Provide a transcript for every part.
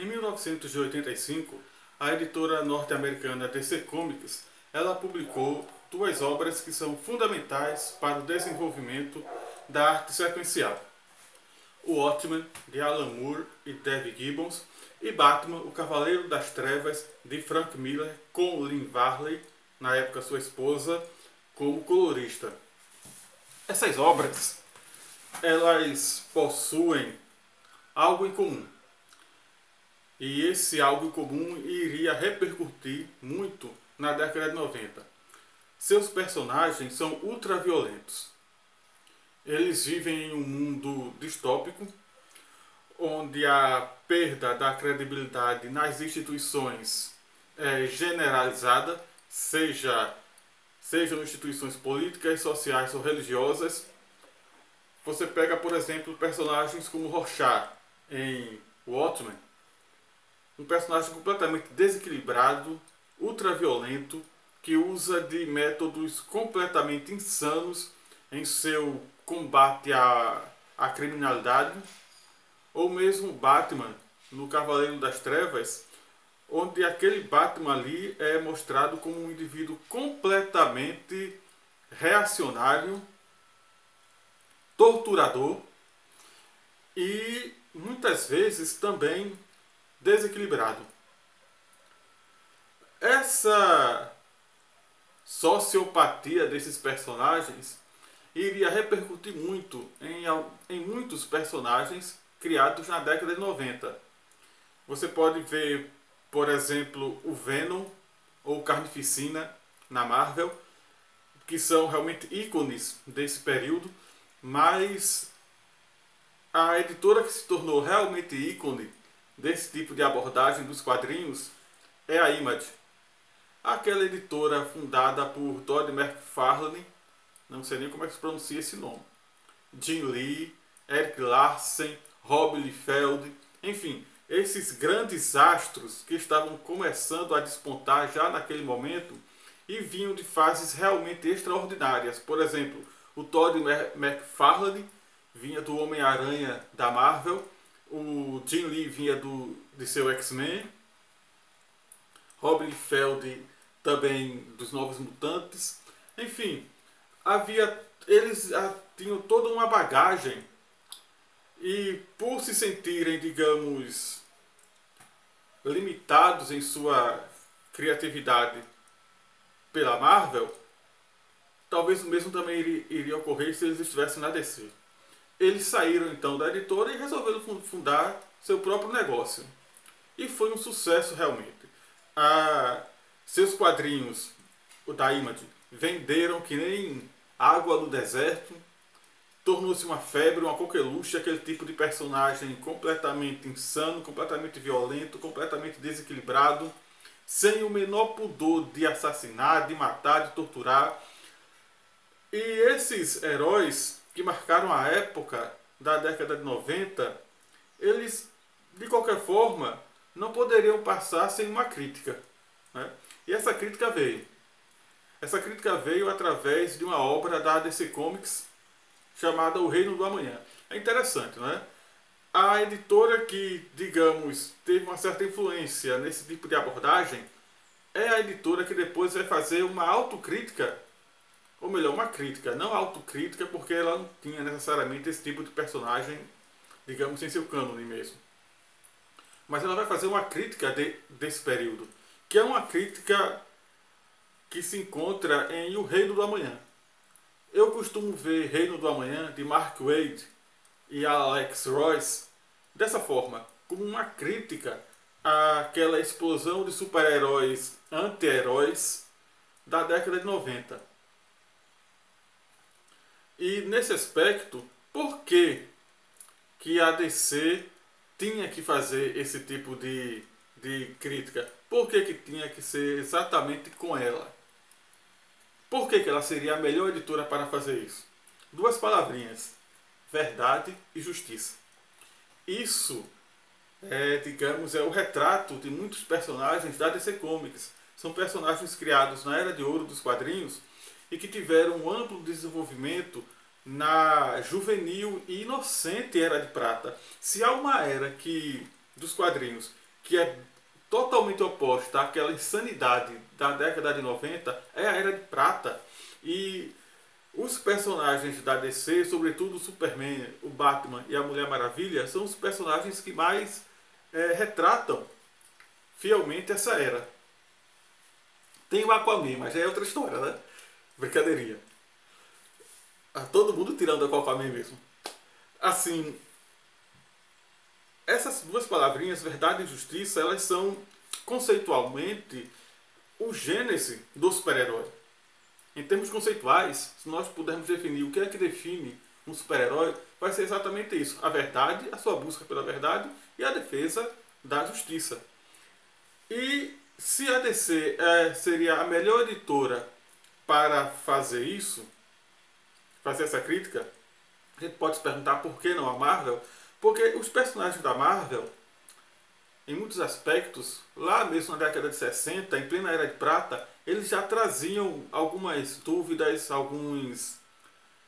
Em 1985, a editora norte-americana DC Comics, ela publicou duas obras que são fundamentais para o desenvolvimento da arte sequencial. O Watchmen, de Alan Moore e Dave Gibbons, e Batman, o Cavaleiro das Trevas, de Frank Miller, com Lynn Varley, na época sua esposa, como colorista. Essas obras, elas possuem algo em comum. E esse algo em comum iria repercutir muito na década de 90. Seus personagens são ultraviolentos. Eles vivem em um mundo distópico, onde a perda da credibilidade nas instituições é generalizada, sejam instituições políticas, sociais ou religiosas. Você pega, por exemplo, personagens como Rorschach em Watchmen, um personagem completamente desequilibrado, ultraviolento, que usa de métodos completamente insanos em seu combate à criminalidade, ou mesmo Batman no Cavaleiro das Trevas, onde aquele Batman ali é mostrado como um indivíduo completamente reacionário, torturador e muitas vezes também desequilibrado. Essa sociopatia desses personagens iria repercutir muito em muitos personagens criados na década de 90. Você pode ver, por exemplo, o Venom ou Carnificina na Marvel, que são realmente ícones desse período, mas a editora que se tornou realmente ícone desse tipo de abordagem dos quadrinhos é a Image. Aquela editora fundada por Todd McFarlane, não sei nem como é que se pronuncia esse nome, Jim Lee, Eric Larsen, Rob Liefeld, enfim, esses grandes astros que estavam começando a despontar já naquele momento e vinham de fases realmente extraordinárias. Por exemplo, o Todd McFarlane vinha do Homem-Aranha da Marvel, o Jim Lee vinha de seu X-Men, Rob Liefeld também dos Novos Mutantes. Enfim, eles tinham toda uma bagagem e por se sentirem, digamos, limitados em sua criatividade pela Marvel, talvez o mesmo também iria ocorrer se eles estivessem na DC. Eles saíram então da editora e resolveram fundar seu próprio negócio. E foi um sucesso realmente. Seus quadrinhos, o da Image, venderam que nem água no deserto. Tornou-se uma febre, uma coqueluche, aquele tipo de personagem completamente insano, completamente violento, completamente desequilibrado, sem o menor pudor de assassinar, de matar, de torturar. E esses heróis que marcaram a época da década de 90, eles, de qualquer forma, não poderiam passar sem uma crítica, né? E essa crítica veio. Essa crítica veio através de uma obra da DC Comics chamada O Reino do Amanhã. É interessante, né? A editora que, digamos, teve uma certa influência nesse tipo de abordagem é a editora que depois vai fazer uma autocrítica, ou melhor, uma crítica, não autocrítica, porque ela não tinha necessariamente esse tipo de personagem, digamos, em seu cânone mesmo. Mas ela vai fazer uma crítica desse período, que é uma crítica que se encontra em O Reino do Amanhã. Eu costumo ver Reino do Amanhã, de Mark Waid e Alex Royce, dessa forma, como uma crítica àquela explosão de super-heróis anti-heróis da década de 90. E nesse aspecto, por que a DC tinha que fazer esse tipo de crítica? Por que tinha que ser exatamente com ela? Por que ela seria a melhor editora para fazer isso? Duas palavrinhas: verdade e justiça. Isso digamos, é o retrato de muitos personagens da DC Comics. São personagens criados na Era de Ouro dos quadrinhos e que tiveram um amplo desenvolvimento na juvenil e inocente Era de Prata. Se há uma era dos quadrinhos que é totalmente oposta àquela insanidade da década de 90, é a Era de Prata. E os personagens da DC, sobretudo o Superman, o Batman e a Mulher Maravilha, são os personagens que mais retratam fielmente essa era. Tem o Aquaman, mas já é outra história, né? Brincadeirinha. Todo mundo tirando o Aquaman mesmo. Assim, essas duas palavrinhas, verdade e justiça, elas são conceitualmente o gênese do super-herói. Em termos conceituais, se nós pudermos definir o que é que define um super-herói, vai ser exatamente isso. A verdade, a sua busca pela verdade e a defesa da justiça. E se a DC seria a melhor editora para fazer isso, fazer essa crítica, a gente pode se perguntar por que não a Marvel? Porque os personagens da Marvel, em muitos aspectos, lá mesmo na década de 60, em plena Era de Prata, eles já traziam algumas dúvidas,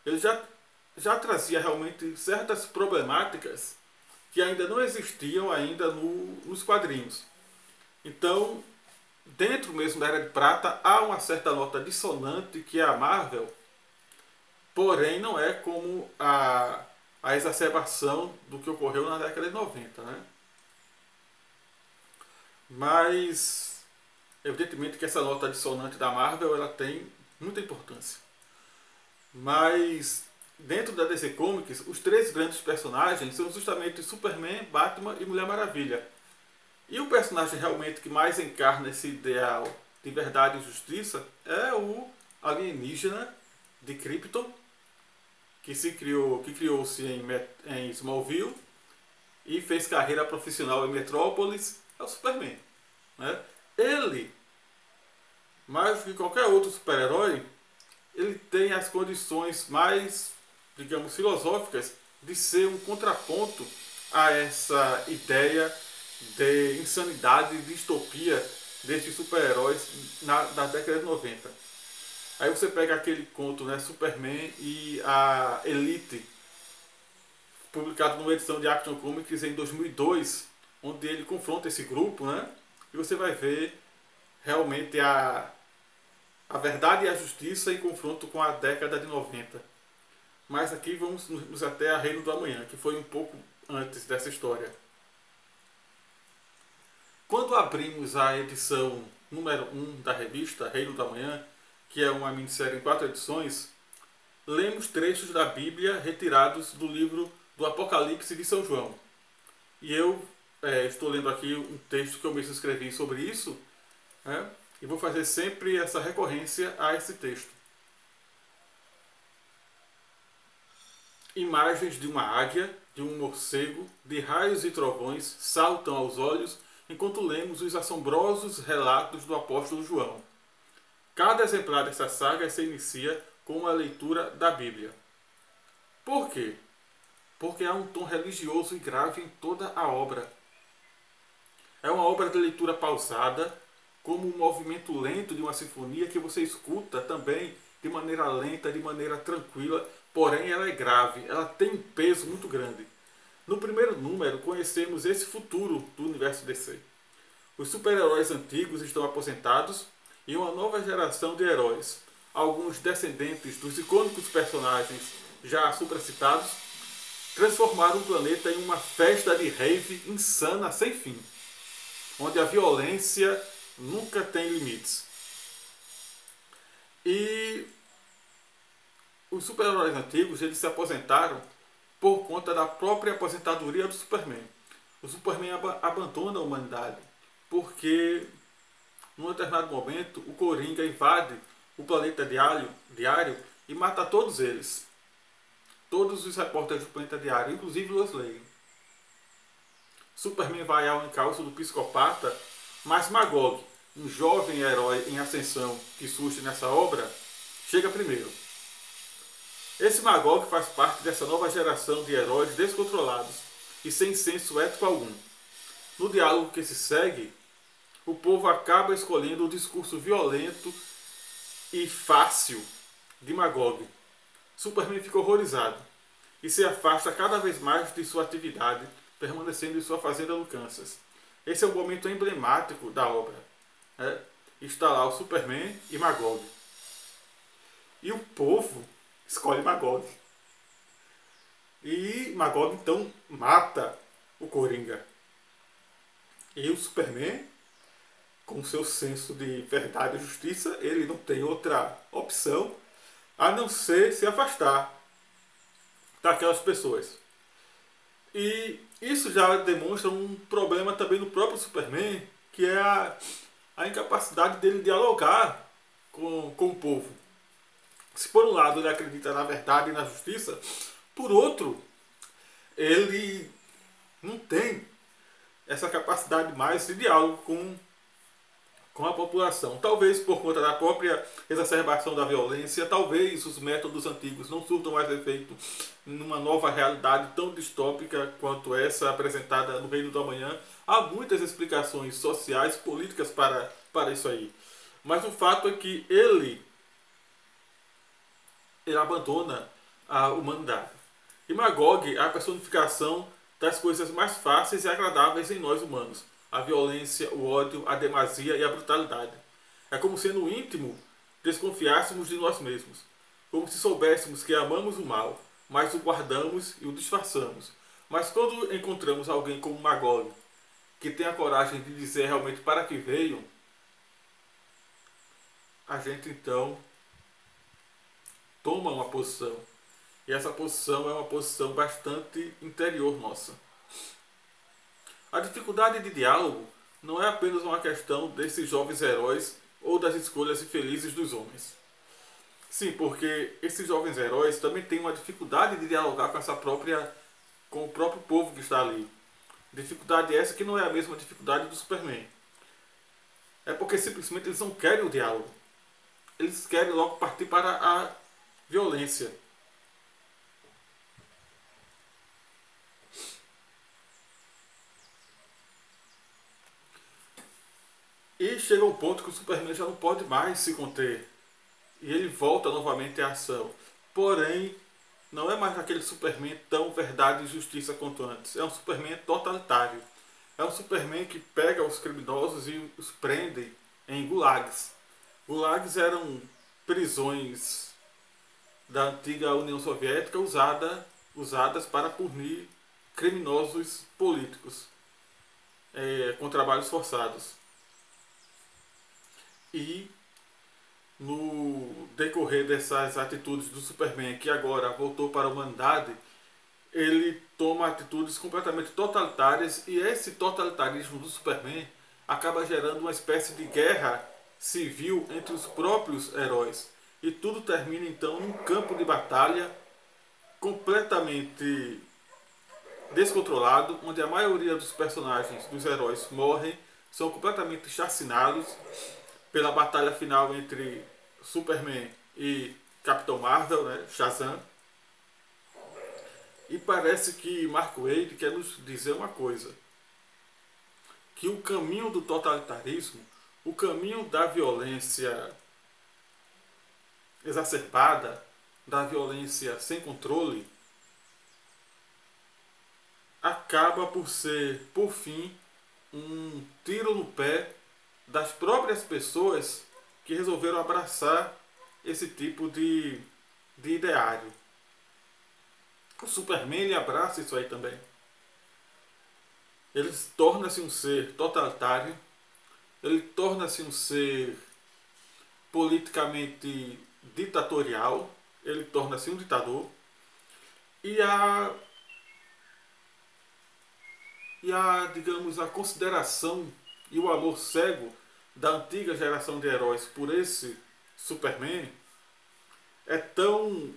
eles já traziam realmente certas problemáticas que ainda não existiam ainda nos quadrinhos. Então, dentro mesmo da Era de Prata, há uma certa nota dissonante que é a Marvel, porém não é como a exacerbação do que ocorreu na década de 90, né? Mas, evidentemente que essa nota dissonante da Marvel ela tem muita importância. Mas, dentro da DC Comics, os três grandes personagens são justamente Superman, Batman e Mulher Maravilha. E o personagem realmente que mais encarna esse ideal de verdade e justiça é o alienígena de Krypton, que criou-se em Smallville e fez carreira profissional em Metrópolis, é o Superman. Né? Ele, mais do que qualquer outro super-herói, ele tem as condições mais, digamos, filosóficas de ser um contraponto a essa ideia de insanidade e distopia desses super-heróis da década de 90. Aí você pega aquele conto, né, Superman e a Elite, publicado numa edição de Action Comics em 2002, onde ele confronta esse grupo, né, e você vai ver realmente a verdade e a justiça em confronto com a década de 90. Mas aqui vamos nos até a Reino do Amanhã, que foi um pouco antes dessa história. Quando abrimos a edição número 1 da revista Reino do Amanhã, que é uma minissérie em 4 edições, lemos trechos da Bíblia retirados do livro do Apocalipse de São João. E eu estou lendo aqui um texto que eu mesmo escrevi sobre isso, né? E vou fazer sempre essa recorrência a esse texto. Imagens de uma águia, de um morcego, de raios e trovões saltam aos olhos enquanto lemos os assombrosos relatos do apóstolo João. Cada exemplar dessa saga se inicia com uma leitura da Bíblia. Por quê? Porque há um tom religioso e grave em toda a obra. É uma obra de leitura pausada, como um movimento lento de uma sinfonia que você escuta também de maneira lenta, de maneira tranquila, porém ela é grave, ela tem um peso muito grande. No primeiro número conhecemos esse futuro do universo DC. Os super-heróis antigos estão aposentados e uma nova geração de heróis, alguns descendentes dos icônicos personagens já supracitados, transformaram o planeta em uma festa de rave insana sem fim, onde a violência nunca tem limites. E os super-heróis antigos eles se aposentaram por conta da própria aposentadoria do Superman. O Superman abandona a humanidade porque, num determinado momento, o Coringa invade o planeta diário e mata todos eles. Todos os repórteres do planeta diário, inclusive Lois Lane. Superman vai ao encalço do psicopata, mas Magog, um jovem herói em ascensão que surge nessa obra, chega primeiro. Esse Magog faz parte dessa nova geração de heróis descontrolados e sem senso ético algum. No diálogo que se segue, o povo acaba escolhendo o discurso violento e fácil de Magog. Superman fica horrorizado e se afasta cada vez mais de sua atividade, permanecendo em sua fazenda no Kansas. Esse é o momento emblemático da obra. Né? Está lá o Superman e Magog. E o povo escolhe Magog. E Magog então mata o Coringa. E o Superman, com seu senso de verdade e justiça, ele não tem outra opção a não ser se afastar daquelas pessoas. E isso já demonstra um problema também no próprio Superman, que é a incapacidade dele dialogar com o povo. Se por um lado ele acredita na verdade e na justiça, por outro, ele não tem essa capacidade mais de diálogo com a população. Talvez por conta da própria exacerbação da violência, talvez os métodos antigos não surtam mais efeito numa nova realidade tão distópica quanto essa apresentada no Reino do Amanhã. Há muitas explicações sociais, políticas para isso aí. Mas o fato é que ele abandona a humanidade. E Magog é a personificação das coisas mais fáceis e agradáveis em nós humanos. A violência, o ódio, a demasia e a brutalidade. É como se no íntimo desconfiássemos de nós mesmos. Como se soubéssemos que amamos o mal, mas o guardamos e o disfarçamos. Mas quando encontramos alguém como Magog, que tem a coragem de dizer realmente para que veio, a gente então toma uma posição. E essa posição é uma posição bastante interior nossa. A dificuldade de diálogo não é apenas uma questão desses jovens heróis ou das escolhas infelizes dos homens. Sim, porque esses jovens heróis também têm uma dificuldade de dialogar com o próprio povo que está ali. Dificuldade essa que não é a mesma dificuldade do Superman. É porque simplesmente eles não querem o diálogo. Eles querem logo partir para a violência. E chega um ponto que o Superman já não pode mais se conter. E ele volta novamente à ação. Porém, não é mais aquele Superman tão verdade e justiça quanto antes. É um Superman totalitário. É um Superman que pega os criminosos e os prende em gulags. Gulags eram prisões da antiga União Soviética usadas para punir criminosos políticos com trabalhos forçados. E no decorrer dessas atitudes do Superman, que agora voltou para a humanidade, ele toma atitudes completamente totalitárias, e esse totalitarismo do Superman acaba gerando uma espécie de guerra civil entre os próprios heróis. E tudo termina então num campo de batalha completamente descontrolado, onde a maioria dos personagens, dos heróis, morrem, são completamente chacinados pela batalha final entre Superman e Capitão Marvel, né, Shazam. E parece que Mark Waid quer nos dizer uma coisa: que o caminho do totalitarismo, o caminho da violência exacerbada, da violência sem controle, acaba por ser, por fim, um tiro no pé das próprias pessoas que resolveram abraçar esse tipo de ideário. O Superman ele abraça isso aí também. Ele torna-se um ser totalitário, ele torna-se um ser politicamente ditatorial, ele torna-se um ditador, e digamos, a consideração e o amor cego da antiga geração de heróis por esse Superman é tão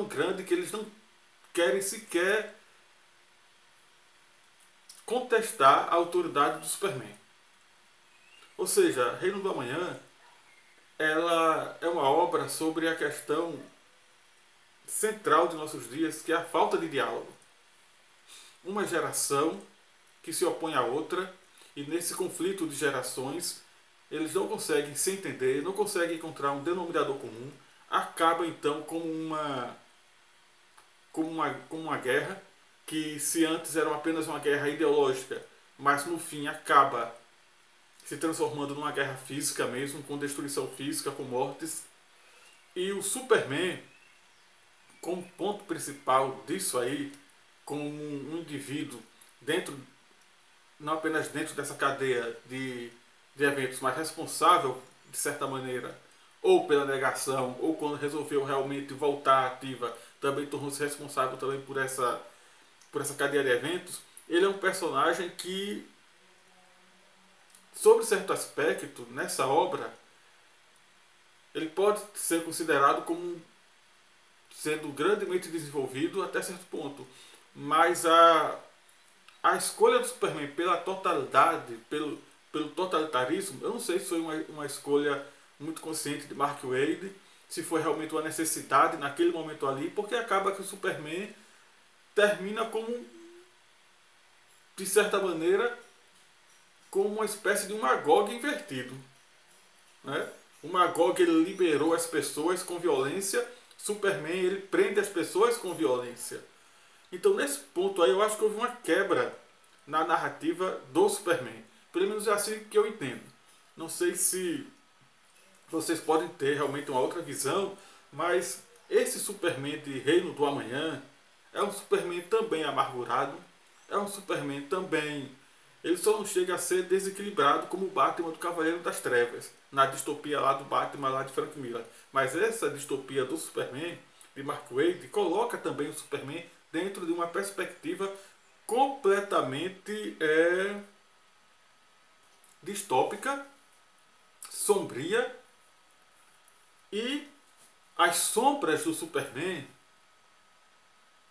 grande que eles não querem sequer contestar a autoridade do Superman. Ou seja, Reino do Amanhã ela é uma obra sobre a questão central de nossos dias, que é a falta de diálogo. Uma geração que se opõe à outra, e nesse conflito de gerações eles não conseguem se entender, não conseguem encontrar um denominador comum, acaba então como uma guerra que, se antes era apenas uma guerra ideológica, mas no fim acaba se transformando numa guerra física mesmo, com destruição física, com mortes. E o Superman, como ponto principal disso aí, como um indivíduo dentro, não apenas dentro dessa cadeia de eventos, mas responsável, de certa maneira, ou pela negação, ou quando resolveu realmente voltar ativa, também tornou-se responsável também por essa cadeia de eventos. Ele é um personagem que, sob certo aspecto, nessa obra, ele pode ser considerado como sendo grandemente desenvolvido até certo ponto. Mas a escolha do Superman pela totalidade, pelo totalitarismo, eu não sei se foi uma escolha muito consciente de Mark Waid, se foi realmente uma necessidade naquele momento ali, porque acaba que o Superman termina como, de certa maneira, como uma espécie de um Magog invertido, né? O Magog, ele liberou as pessoas com violência, Superman, ele prende as pessoas com violência. Então, nesse ponto aí, eu acho que houve uma quebra na narrativa do Superman. Pelo menos é assim que eu entendo. Não sei se vocês podem ter realmente uma outra visão, mas esse Superman de Reino do Amanhã é um Superman também amargurado, é um Superman também... Ele só não chega a ser desequilibrado como o Batman do Cavaleiro das Trevas, na distopia lá do Batman lá de Frank Miller. Mas essa distopia do Superman, de Mark Waid, coloca também o Superman dentro de uma perspectiva completamente distópica, sombria, e as sombras do Superman,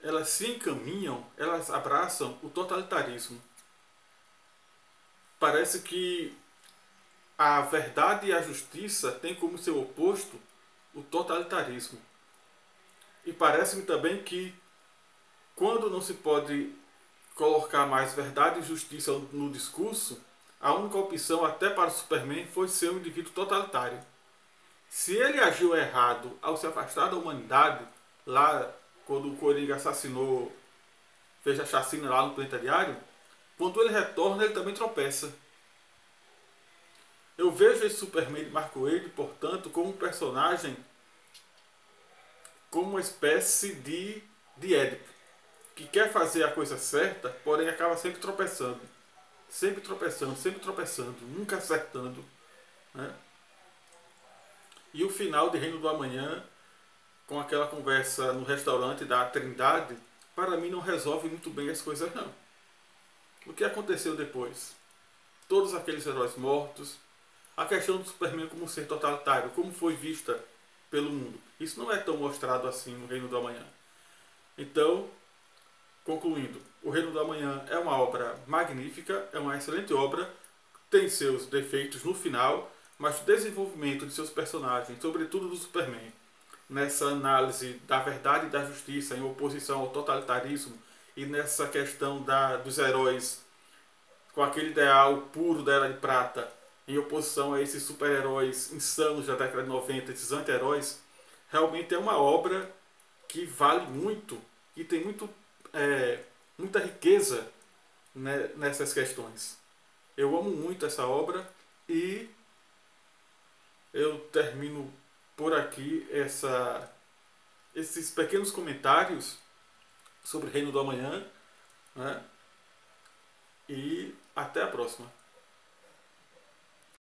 elas se encaminham, elas abraçam o totalitarismo. Parece que a verdade e a justiça têm como seu oposto o totalitarismo. E parece-me também que, quando não se pode colocar mais verdade e justiça no discurso, a única opção até para o Superman foi ser um indivíduo totalitário. Se ele agiu errado ao se afastar da humanidade, lá quando o Coringa assassinou, fez a chacina lá no Planeta Diário, quando ele retorna, ele também tropeça. Eu vejo esse Superman de Mark Waid, portanto, como um personagem, como uma espécie de Édipo, que quer fazer a coisa certa, porém acaba sempre tropeçando. Sempre tropeçando, sempre tropeçando, nunca acertando, né? E o final de Reino do Amanhã, com aquela conversa no restaurante da Trindade, para mim não resolve muito bem as coisas não. O que aconteceu depois? Todos aqueles heróis mortos, a questão do Superman como um ser totalitário, como foi vista pelo mundo. Isso não é tão mostrado assim no Reino do Amanhã. Então, concluindo, o Reino do Amanhã é uma obra magnífica, é uma excelente obra, tem seus defeitos no final, mas o desenvolvimento de seus personagens, sobretudo do Superman, nessa análise da verdade e da justiça em oposição ao totalitarismo e nessa questão dos heróis com aquele ideal puro da Era de Prata em oposição a esses super-heróis insanos da década de 90, esses anti-heróis, realmente é uma obra que vale muito e tem muita riqueza, né, nessas questões. Eu amo muito essa obra e eu termino por aqui esses pequenos comentários sobre o Reino do Amanhã, né? E até a próxima.